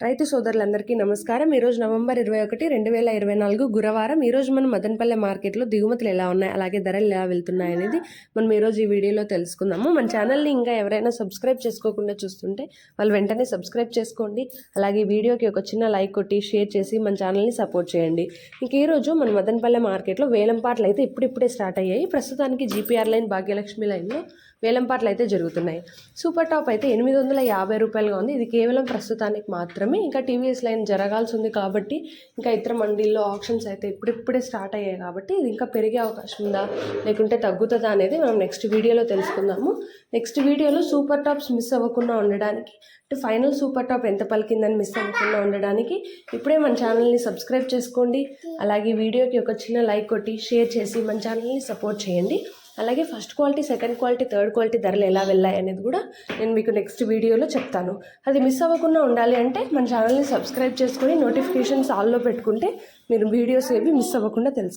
రైతు సోదరులందరికీ నమస్కారం. ఈరోజు నవంబర్ 21, 2024 గురువారం. ఈరోజు మనం మదనపల్లె మార్కెట్లో దిగుమతులు ఎలా ఉన్నాయి, అలాగే ధరలు ఎలా వెళ్తున్నాయి అనేది మనం ఈరోజు ఈ వీడియోలో తెలుసుకుందాము. మన ఛానల్ని ఇంకా ఎవరైనా సబ్స్క్రైబ్ చేసుకోకుండా చూస్తుంటే వాళ్ళు వెంటనే సబ్స్క్రైబ్ చేసుకోండి. అలాగే వీడియోకి ఒక చిన్న లైక్ కొట్టి షేర్ చేసి మన ఛానల్ని సపోర్ట్ చేయండి. ఇంక ఈరోజు మన మదనపల్లె మార్కెట్లో వేలంపాట్లు అయితే ఇప్పుడిప్పుడే స్టార్ట్ అయ్యాయి. ప్రస్తుతానికి జీపీఆర్ లైన్, భాగ్యలక్ష్మి లైన్లో వేలంపాట్లు అయితే జరుగుతున్నాయి. సూపర్ టాప్ అయితే 850 రూపాయలుగా ఉంది. ఇది కేవలం ప్రస్తుతానికి మాత్రమే. ఇంకా టీవీఎస్ లైన్ జరగాల్సి ఉంది కాబట్టి, ఇంకా ఇతర మండీల్లో ఆప్షన్స్ అయితే ఇప్పుడిప్పుడే స్టార్ట్ అయ్యాయి కాబట్టి ఇది ఇంకా పెరిగే అవకాశం ఉందా లేకుంటే తగ్గుతుందా అనేది మనం నెక్స్ట్ వీడియోలో తెలుసుకుందాము. నెక్స్ట్ వీడియోలో సూపర్ టాప్స్ మిస్ అవ్వకుండా ఉండడానికి, ఫైనల్ సూపర్ టాప్ ఎంత పలికిందని మిస్ అవ్వకుండా ఉండడానికి ఇప్పుడే మన ఛానల్ని సబ్స్క్రైబ్ చేసుకోండి. అలాగే వీడియోకి ఒక చిన్న లైక్ కొట్టి షేర్ చేసి మన ఛానల్ని సపోర్ట్ చేయండి. అలాగే first quality, second quality, third quality ధరలు ఎలా వెళ్ళాయి అనేది కూడా నేను మీకు నెక్స్ట్ వీడియోలో చెప్తాను. అది మిస్ అవ్వకుండా ఉండాలి అంటే మన ఛానల్ని సబ్స్క్రైబ్ చేసుకొని నోటిఫికేషన్స్ ఆల్లో పెట్టుకుంటే మీరు వీడియోస్ ఏవి మిస్ అవ్వకుండా తెలుసు.